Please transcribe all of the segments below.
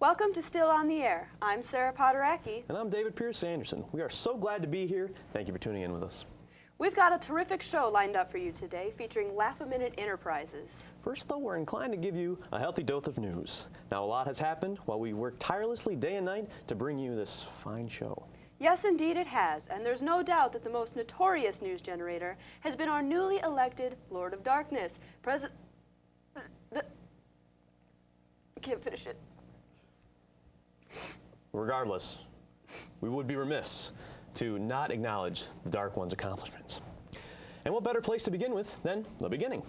Welcome to Still on the Air. I'm Sarah Poderacki. And I'm David Pierce Anderson. We are so glad to be here. Thank you for tuning in with us. We've got a terrific show lined up for you today featuring Laugh-A-Minute Enterprises. First, though, we're inclined to give you a healthy dose of news. Now, a lot has happened while we work tirelessly day and night to bring you this fine show. Yes, indeed it has, and there's no doubt that the most notorious news generator has been our newly elected Lord of Darkness, I can't finish it. Regardless, we would be remiss to not acknowledge the Dark One's accomplishments. And what better place to begin with than the beginning?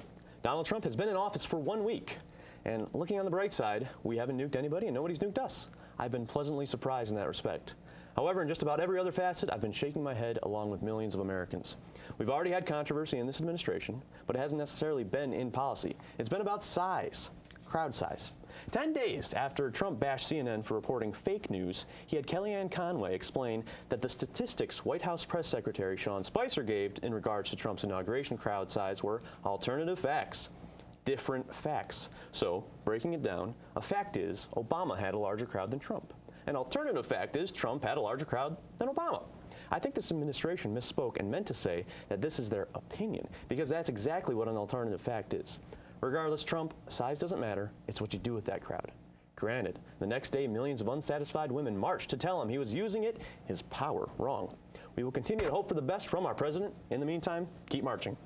Donald Trump has been in office for 1 week, and looking on the bright side, we haven't nuked anybody and nobody's nuked us. I've been pleasantly surprised in that respect. However, in just about every other facet, I've been shaking my head along with millions of Americans. We've already had controversy in this administration, but it hasn't necessarily been in policy. It's been about size, crowd size. 10 days after Trump bashed CNN for reporting fake news, he had Kellyanne Conway explain that the statistics White House Press Secretary Sean Spicer gave in regards to Trump's inauguration crowd size were alternative facts. Different facts. So, breaking it down, a fact is Obama had a larger crowd than Trump. An alternative fact is Trump had a larger crowd than Obama. I think this administration misspoke and meant to say that this is their opinion, because that's exactly what an alternative fact is. Regardless, Trump, size doesn't matter, it's what you do with that crowd. Granted, the next day millions of unsatisfied women marched to tell him he was using his power, wrong. We will continue to hope for the best from our president. In the meantime, keep marching.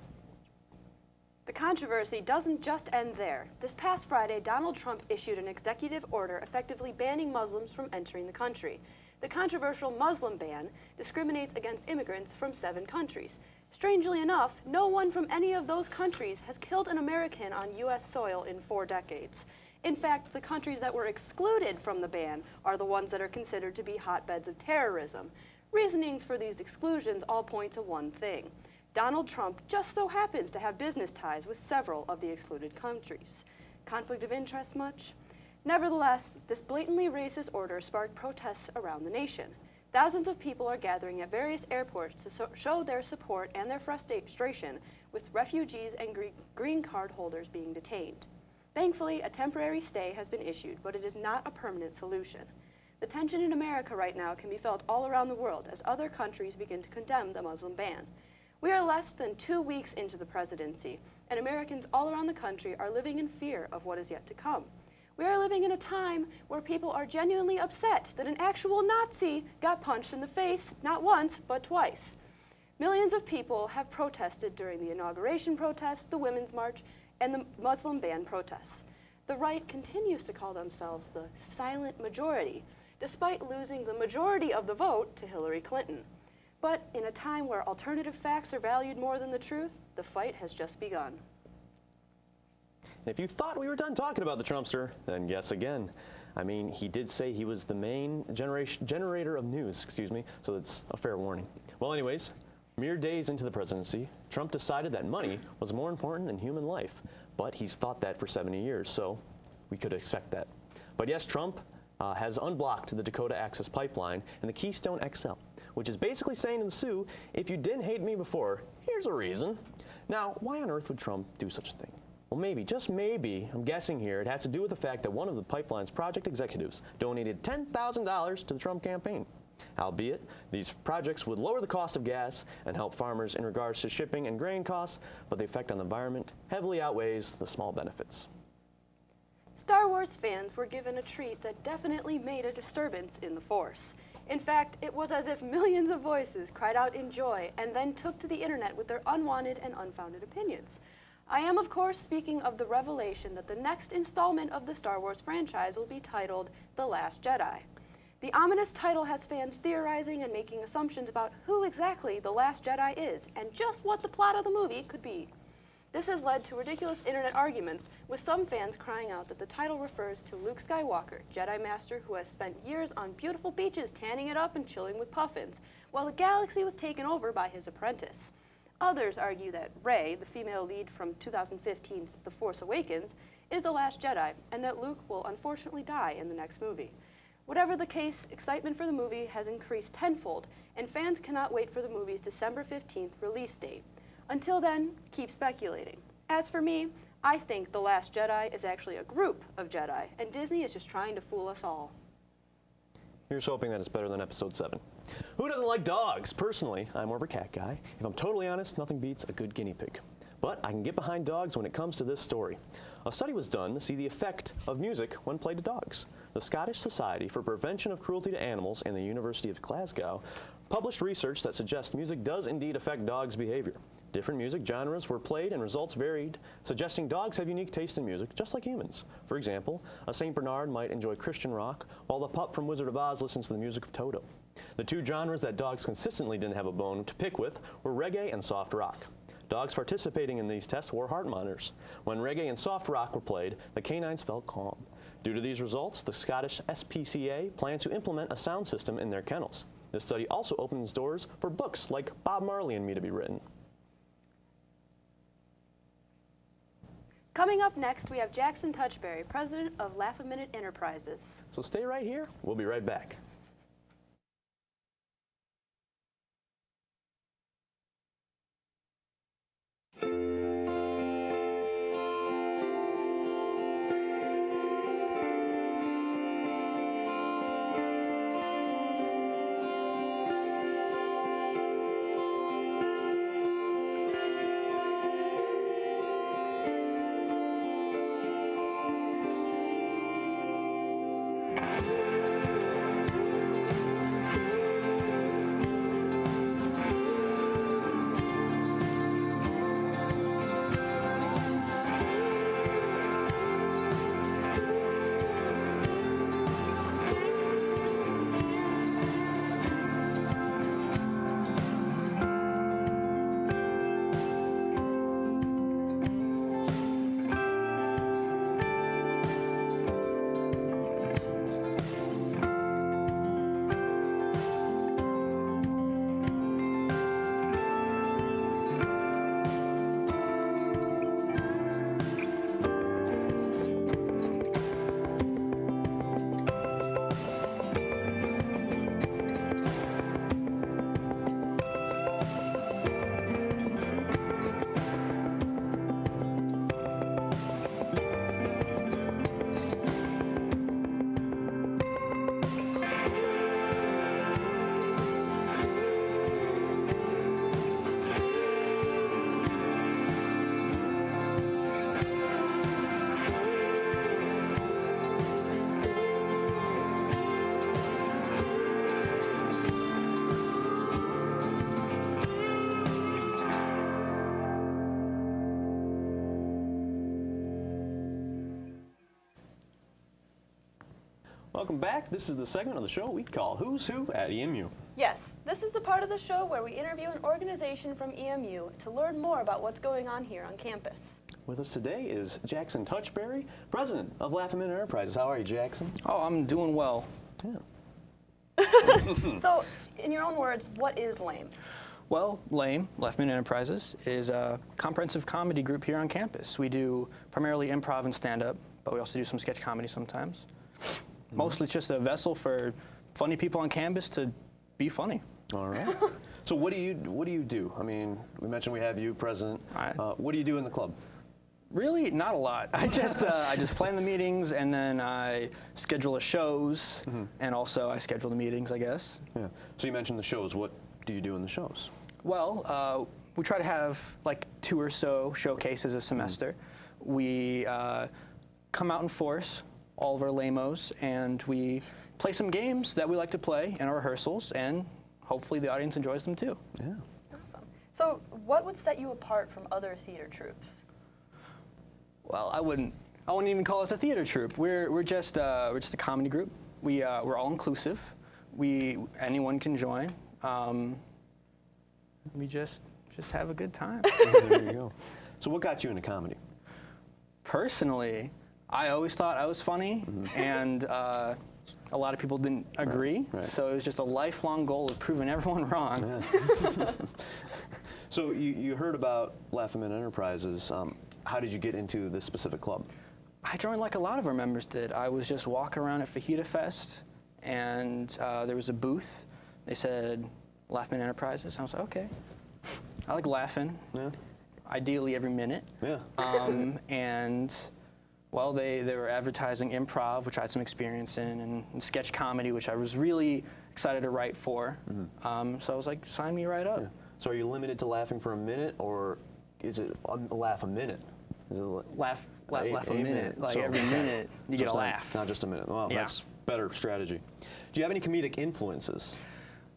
The controversy doesn't just end there. This past Friday, Donald Trump issued an executive order effectively banning Muslims from entering the country. The controversial Muslim ban discriminates against immigrants from 7 countries. Strangely enough, no one from any of those countries has killed an American on U.S. soil in 4 decades. In fact, the countries that were excluded from the ban are the ones that are considered to be hotbeds of terrorism. Reasonings for these exclusions all point to one thing. Donald Trump just so happens to have business ties with several of the excluded countries. Conflict of interest much? Nevertheless, this blatantly racist order sparked protests around the nation. Thousands of people are gathering at various airports to show their support and their frustration with refugees and green card holders being detained. Thankfully, a temporary stay has been issued, but it is not a permanent solution. The tension in America right now can be felt all around the world as other countries begin to condemn the Muslim ban. We are less than 2 weeks into the presidency, and Americans all around the country are living in fear of what is yet to come. We are living in a time where people are genuinely upset that an actual Nazi got punched in the face, not once, but twice. Millions of people have protested during the inauguration protests, the Women's March, and the Muslim ban protests. The right continues to call themselves the silent majority, despite losing the majority of the vote to Hillary Clinton. But in a time where alternative facts are valued more than the truth, the fight has just begun. If you thought we were done talking about the Trumpster, then guess again. I mean, he did say he was the main generator of news, so that's a fair warning. Well, anyways, mere days into the presidency, Trump decided that money was more important than human life. But he's thought that for 70 years, so we could expect that. But yes, Trump has unblocked the Dakota Access Pipeline and the Keystone XL, which is basically saying to the Sioux, if you didn't hate me before, here's a reason. Now, why on earth would Trump do such a thing? Well, maybe, just maybe, I'm guessing here, it has to do with the fact that one of the pipeline's project executives donated $10,000 to the Trump campaign. Albeit, these projects would lower the cost of gas and help farmers in regards to shipping and grain costs, but the effect on the environment heavily outweighs the small benefits. Star Wars fans were given a treat that definitely made a disturbance in the Force. In fact, it was as if millions of voices cried out in joy and then took to the internet with their unwanted and unfounded opinions. I am, of course, speaking of the revelation that the next installment of the Star Wars franchise will be titled The Last Jedi. The ominous title has fans theorizing and making assumptions about who exactly The Last Jedi is and just what the plot of the movie could be. This has led to ridiculous internet arguments, with some fans crying out that the title refers to Luke Skywalker, Jedi Master who has spent years on beautiful beaches tanning it up and chilling with puffins, while the galaxy was taken over by his apprentice. Others argue that Rey, the female lead from 2015's The Force Awakens, is the last Jedi, and that Luke will unfortunately die in the next movie. Whatever the case, excitement for the movie has increased tenfold, and fans cannot wait for the movie's December 15th release date. Until then, keep speculating. As for me, I think The Last Jedi is actually a group of Jedi, and Disney is just trying to fool us all. Here's hoping that it's better than episode 7. Who doesn't like dogs? Personally, I'm more of a cat guy. If I'm totally honest, nothing beats a good guinea pig. But I can get behind dogs when it comes to this story. A study was done to see the effect of music when played to dogs. The Scottish Society for Prevention of Cruelty to Animals and the University of Glasgow published research that suggests music does indeed affect dogs' behavior. Different music genres were played and results varied, suggesting dogs have unique taste in music, just like humans. For example, a St. Bernard might enjoy Christian rock, while the pup from Wizard of Oz listens to the music of Toto. The two genres that dogs consistently didn't have a bone to pick with were reggae and soft rock. Dogs participating in these tests wore heart monitors. When reggae and soft rock were played, the canines felt calm. Due to these results, the Scottish SPCA plans to implement a sound system in their kennels. This study also opens doors for books like Bob Marley and Me to be written. Coming up next, we have Jackson Touchberry, president of Laugh-A-Minute Enterprises. So stay right here. We'll be right back. Welcome back. This is the segment of the show we call Who's Who at EMU. Yes, this is the part of the show where we interview an organization from EMU to learn more about what's going on here on campus. With us today is Jackson Touchberry, president of Laugh-A-Minute Enterprises. How are you, Jackson? Oh, I'm doing well. Yeah. So, in your own words, what is LAME? Well, LAME, Laugh-A-Minute Enterprises, is a comprehensive comedy group here on campus. We do primarily improv and stand-up, but we also do some sketch comedy sometimes. Mostly it's just a vessel for funny people on campus to be funny. All right. So what do you do? I mean, we mentioned we have you, president. Right. What do you do in the club? Really, not a lot. I just plan the meetings, and then I schedule the shows, and also I schedule the meetings, I guess. Yeah. So you mentioned the shows. What do you do in the shows? Well, we try to have like 2 or so showcases a semester. We come out in force, all of our lamos, and we play some games that we like to play in our rehearsals, and hopefully the audience enjoys them too. Yeah. Awesome. So, what would set you apart from other theater troupes? Well, I wouldn't even call us a theater troupe. We're just a comedy group. We're all inclusive. Anyone can join. We just have a good time. There you go. So what got you into comedy? Personally, I always thought I was funny, and a lot of people didn't agree. Right. So it was just a lifelong goal of proving everyone wrong. Yeah. So you heard about Laugh-A-Minute Enterprises. How did you get into this specific club? I joined like a lot of our members did. I was just walking around at Fajita Fest, and there was a booth. They said Laugh-A-Minute Enterprises. I was like, okay. I like laughing. Yeah. ideally every minute. Yeah. And well, they were advertising improv, which I had some experience in, and sketch comedy, which I was really excited to write for. So I was like, sign me right up. Yeah. So are you limited to laughing for a minute, or is it a laugh a minute? Is it Laugh a minute. Like So- every minute, you get a Just laugh. Not just a minute. Well, Yeah. that's better strategy. Do you have any comedic influences?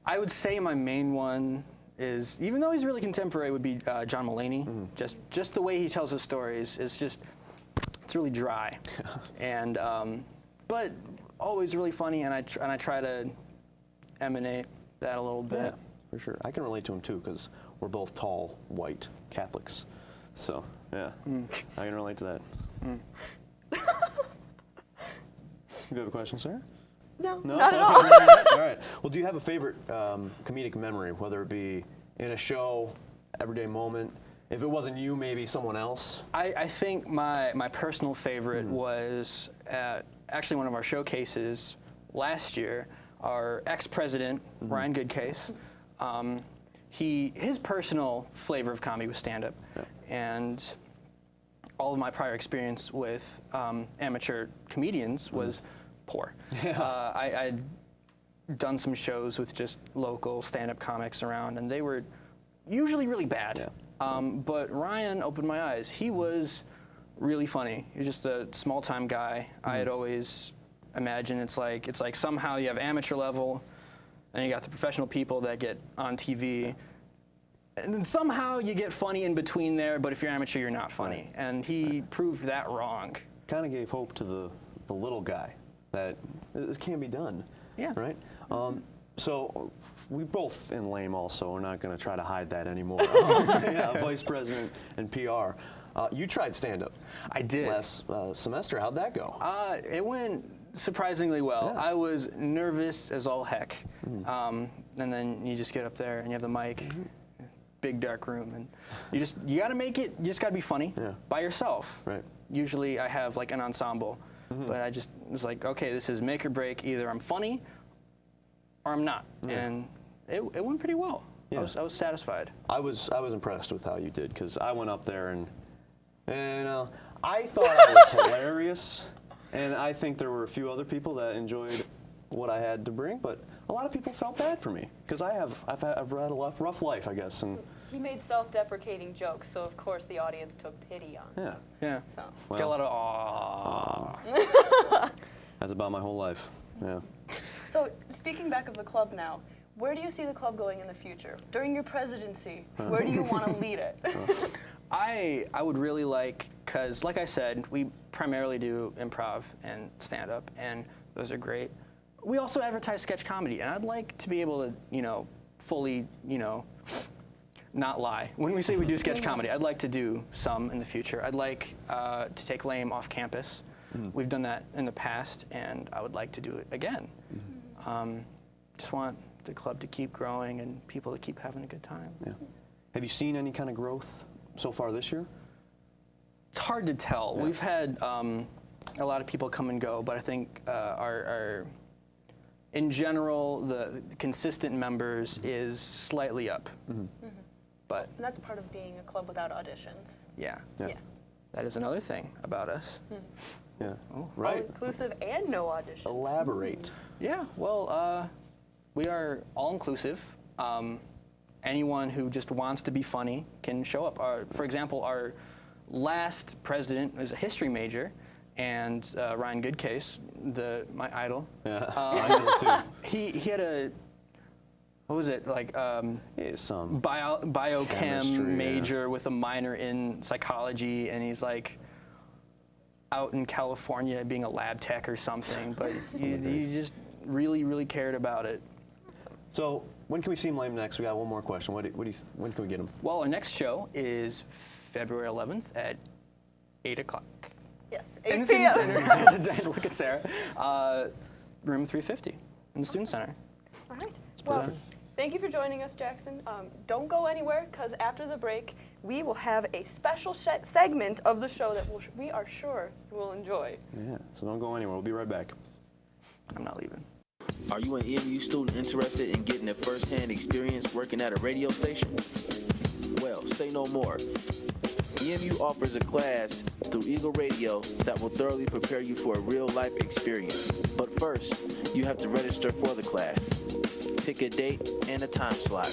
I would say my main one is, even though he's really contemporary, would be John Mulaney. Just the way he tells his stories is just, it's really dry, and but always really funny. And I try to emanate that a little bit. Yeah, for sure. I can relate to him too, because we're both tall, white Catholics. So yeah, I can relate to that. You have a question, Sarah? No, No? not at all. All right. Well, do you have a favorite comedic memory, whether it be in a show, everyday moment? If it wasn't you, maybe someone else? I think my personal favorite was actually one of our showcases last year. Our ex-president, Ryan Goodcase, his personal flavor of comedy was stand-up. Yeah. And all of my prior experience with amateur comedians was poor. I'd done some shows with just local stand-up comics around, and they were usually really bad. Yeah. But Ryan opened my eyes. He was really funny. He was just a small-time guy. I had always imagined it's like somehow you have amateur level, and you got the professional people that get on TV, and then somehow you get funny in between there. But if you're amateur, you're not funny. Right. And he proved that wrong. Kind of gave hope to the little guy that this can be done. Yeah. Right? So we both in Lame also. We're not going to try to hide that anymore. Yeah, vice president and PR. You tried stand-up. I did. Last semester. How'd that go? It went surprisingly well. Yeah. I was nervous as all heck. And then you just get up there and you have the mic, big dark room, and you got to make it. You just got to be funny by yourself. Right. Usually I have like an ensemble, but I just was like, okay, this is make or break. Either I'm funny or I'm not, and it went pretty well. Yeah. I was satisfied. I was impressed with how you did, because I went up there and I thought I was hilarious, and I think there were a few other people that enjoyed what I had to bring, but a lot of people felt bad for me, because I've had a rough life, I guess, and He made self-deprecating jokes, so of course the audience took pity on him. yeah, Yeah. So. Got a lot of aw. that's about my whole life. Yeah. So, speaking back of the club now, where do you see the club going in the future? During your presidency, where do you want to lead it? I would really like, because like I said, we primarily do improv and stand-up, and those are great. We also advertise sketch comedy, and I'd like to be able to, fully, not lie. When we say we do sketch comedy, I'd like to do some in the future. I'd like to take Lame off campus. We've done that in the past, and I would like to do it again. Just want the club to keep growing and people to keep having a good time. Yeah. Have you seen any kind of growth so far this year? It's hard to tell. Yeah. We've had a lot of people come and go, but I think our in general, the consistent members is slightly up. But And that's part of being a club without auditions. yeah, Yeah. that is another thing about us. Yeah. Oh. Right. All-inclusive and no auditions. Elaborate. Yeah, well, we are all-inclusive. Anyone who just wants to be funny can show up. For example, our last president was a history major, and Ryan Goodcase, my idol, Yeah. I know too. he had a, what was it, like It's some. biochem Chemistry, yeah. major with a minor in psychology, and he's like out in California being a lab tech or something, but he just really, really cared about it. So when can we see him Lame next? We got one more question. When can we get him? Well, our next show is February 11th at 8 o'clock. Yes, In 8 the Student p.m. Center. Look at Sarah. Room 350 in the Student Center. All right. Well, thank you for joining us, Jackson. Don't go anywhere, because after the break, we will have a special segment of the show that we are sure you will enjoy. Yeah. So don't go anywhere. We'll be right back. I'm not leaving. Are you an EMU student interested in getting a first-hand experience working at a radio station? Well, say no more. EMU offers a class through Eagle Radio that will thoroughly prepare you for a real-life experience. But first, you have to register for the class. Pick a date and a time slot.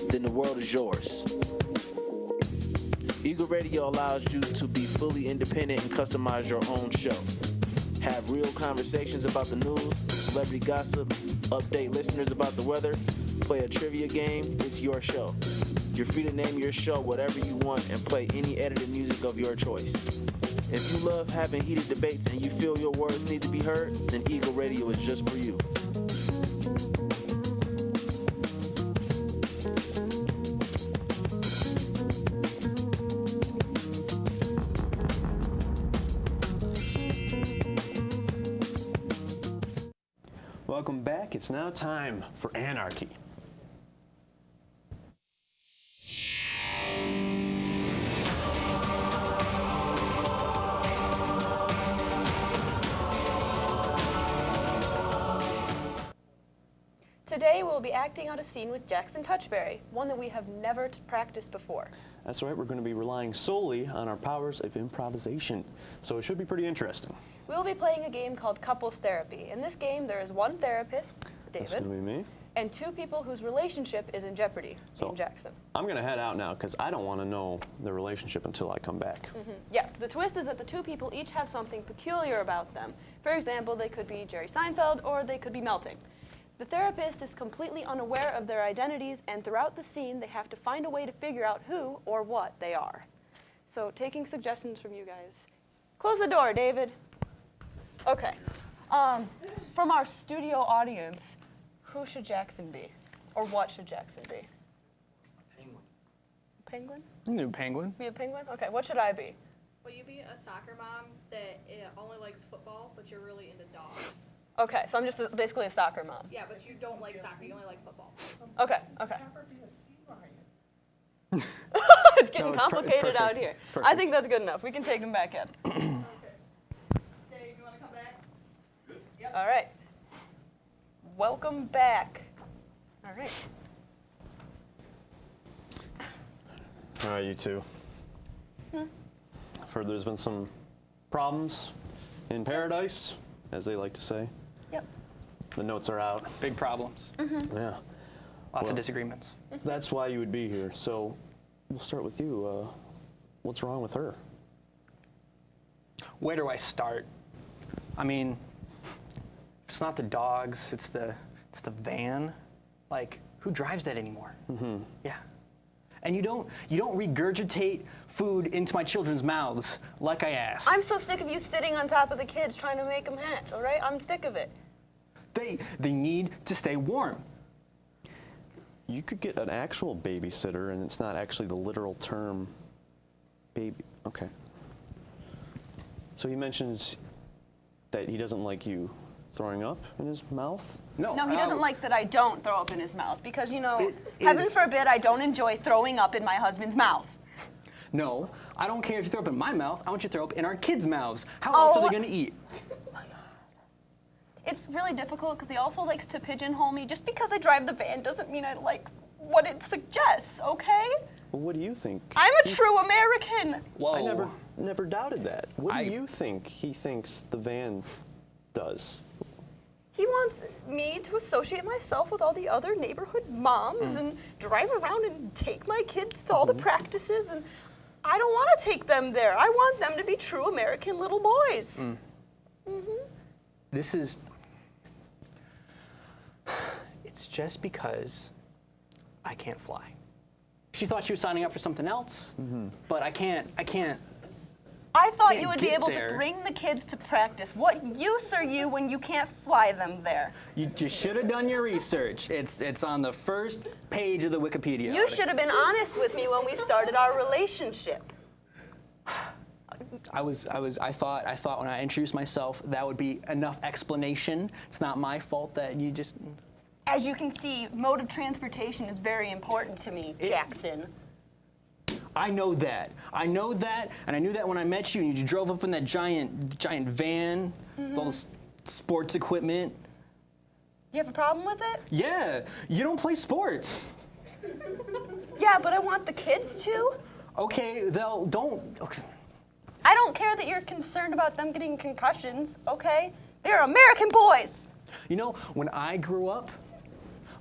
Then the world is yours. Eagle Radio allows you to be fully independent and customize your own show. Have real conversations about the news, celebrity gossip, update listeners about the weather, play a trivia game. It's your show. You're free to name your show whatever you want and play any edited music of your choice. If you love having heated debates and you feel your words need to be heard, then Eagle Radio is just for you. Welcome back. It's now time for Anarchy. Today we'll be acting out a scene with Jackson Touchberry, one that we have never practiced before. That's right, we're going to be relying solely on our powers of improvisation, so it should be pretty interesting. We will be playing a game called Couples Therapy. In this game, there is one therapist, That's going to David, be me. and two people whose relationship is in jeopardy, So- me and Jackson. I'm going to head out now because I don't want to know the relationship until I come back. Yeah, the twist is that the two people each have something peculiar about them. For example, they could be Jerry Seinfeld or they could be melting. The therapist is completely unaware of their identities, and throughout the scene, they have to find a way to figure out who or what they are. So, taking suggestions from you guys. Close the door, David. Okay. From our studio audience, who should Jackson be? Or what should Jackson be? Penguin. Penguin? New penguin. Be a penguin? Okay, what should I be? Will you be a soccer mom that only likes football, but you're really into dogs? Okay, so I'm just basically a soccer mom. Yeah, but you don't like soccer, you only like football. Okay, okay. It's getting No, it's complicated out perfect. here. It's I perfect. think that's good enough. We can take him back in. Dave, you want to come back? All right. Welcome back. All right. All right, you two. I've heard there's been some problems in paradise, as they like to say. Yep. The notes are out. Big problems. Yeah. Lots Well- of disagreements. That's why you would be here. So we'll start with you. What's wrong with her? Where do I start? I mean, it's not the dogs, it's the van. Like, who drives that anymore? Yeah. And you don't regurgitate food into my children's mouths like I asked. I'm so sick of you sitting on top of the kids trying to make them hatch, all right? I'm sick of it. They need to stay warm. You could get an actual babysitter, and it's not actually the literal term baby. Okay. So he mentions that he doesn't like you throwing up in his mouth? No, he doesn't like that I don't throw up in his mouth because, you know, It heaven is- forbid I don't enjoy throwing up in my husband's mouth. No, I don't care if you throw up in my mouth. I want you to throw up in our kids' mouths. How else are Oh. they going to eat? It's really difficult because he also likes to pigeonhole me. Just because I drive the van doesn't mean I like what it suggests, okay? Well, what do you think? I'm a true American. Whoa. I never doubted that. What I- do you think he thinks the van does? He wants me to associate myself with all the other neighborhood moms and drive around and take my kids to all the practices, and I don't want to take them there. I want them to be true American little boys. This is. It's just because I can't fly. She thought she was signing up for something else, but I can't. I thought Can't you would be get able there. to bring the kids to practice. What use are you when you can't fly them there? You should have done your research. It's on the first page of the Wikipedia. You article. should have been honest with me when we started our relationship. I thought when I introduced myself that would be enough explanation. It's not my fault that you just. As you can see, mode of transportation is very important to me, Jackson. I know that, and I knew that when I met you and you drove up in that giant van with all this sports equipment. You have a problem with it? Yeah, you don't play sports. Yeah, but I want the kids to. Okay, don't. Okay. I don't care that you're concerned about them getting concussions, okay? They're American boys. You know, when I grew up,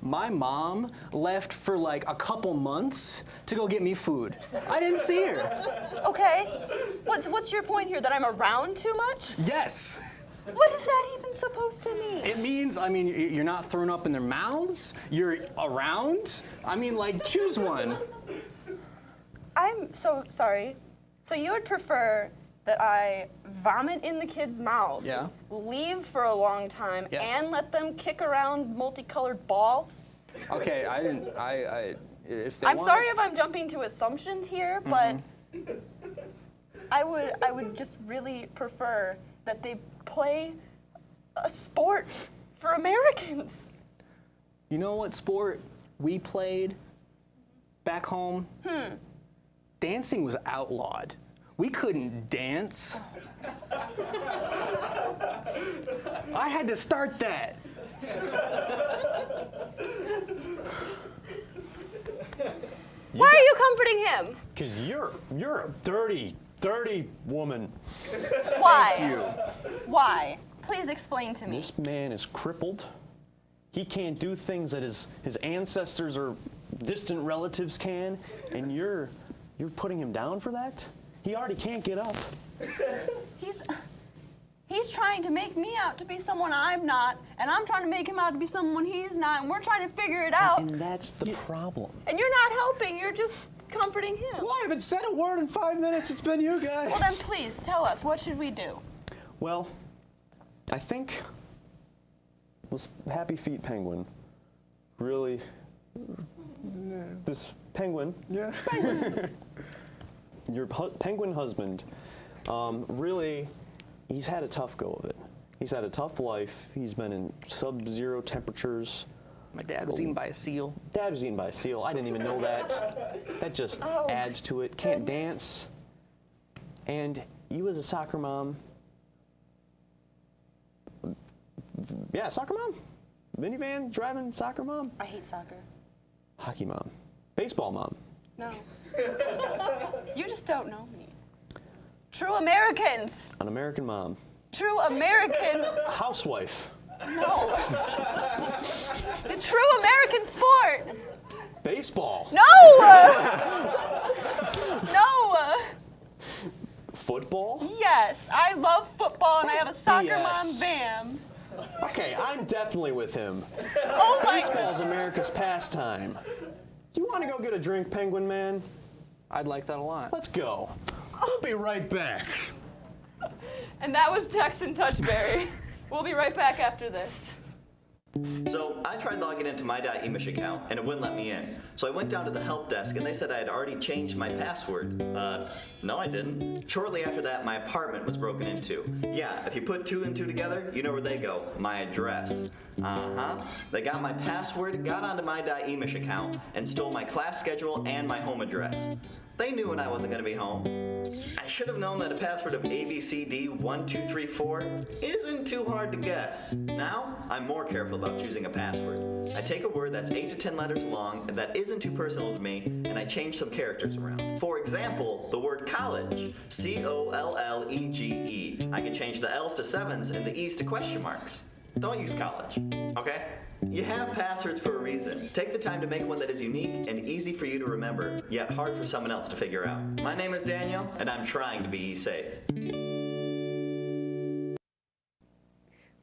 my mom left for like a couple months to go get me food. I didn't see her. Okay. What's your point here? That I'm around too much? Yes. What is that even supposed to mean? It means, you're not thrown up in their mouths. You're around. Like, choose one. I'm so sorry. So you would prefer that I vomit in the kids' mouth, Yeah. leave for a long time, Yes. and let them kick around multicolored balls? Okay, I didn't. If they I'm want sorry if I'm jumping to assumptions here, but I would just really prefer that they play a sport for Americans. You know what sport we played back home? Dancing was outlawed. We couldn't dance. I had to start that. Why are you comforting him? Because you're a dirty, dirty woman. Why? You. Why? Please explain to me. This man is crippled. He can't do things that his ancestors or distant relatives can, and you're putting him down for that? He already can't get up. He's trying to make me out to be someone I'm not, and I'm trying to make him out to be someone he's not, and we're trying to figure it out. And that's the problem. And you're not helping, you're just comforting him. Well, I haven't said a word in 5 minutes. It's been you guys. Well then please, tell us, what should we do? Well, I think this Happy Feet penguin really. This penguin. Yeah. Penguin. Your penguin husband, really, he's had a tough go of it. He's had a tough life. He's been in sub-zero temperatures. My dad was eaten by a seal. Dad was eaten by a seal. I didn't even know that. That just adds to it. Can't dance. And you as a soccer mom. Yeah, soccer mom. Minivan driving soccer mom. I hate soccer. Hockey mom. Baseball mom. No. You just don't know me. True Americans. An American mom. True American. Housewife. No. The true American sport. Baseball. No. No. Football. Yes, I love football and I have a That's soccer BS. mom, Bam. Okay, I'm definitely with him. Oh my Baseball's America's pastime. You want to go get a drink, Penguin Man? I'd like that a lot. Let's go. We'll be right back. And that was Jackson Touchberry. We'll be right back after this. So I tried logging into my .emish account and it wouldn't let me in. So I went down to the help desk and they said I had already changed my password. No I didn't. Shortly after that, my apartment was broken into. Yeah, if you put 2 and 2 together, you know where they go. My address. They got my password, got onto my .emish account, and stole my class schedule and my home address. They knew when I wasn't going to be home. I should have known that a password of ABCD1234 isn't too hard to guess. Now, I'm more careful about choosing a password. I take a word that's 8 to 10 letters long and that isn't too personal to me, and I change some characters around. For example, the word college, C-O-L-L-E-G-E. I can change the L's to 7s and the E's to question marks. Don't use college, okay? You have passwords for a reason. Take the time to make one that is unique and easy for you to remember, yet hard for someone else to figure out. My name is Daniel, and I'm trying to be safe.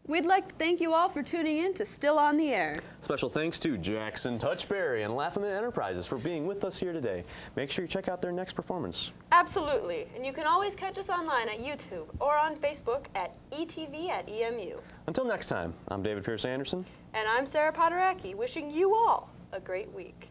We'd like to thank you all for tuning in to Still on the Air. Special thanks to Jackson Touchberry and Laughing Enterprises for being with us here today. Make sure you check out their next performance. Absolutely. And you can always catch us online at YouTube or on Facebook at ETV@EMU. Until next time, I'm David Pierce Anderson. And I'm Sarah Poderacki, wishing you all a great week.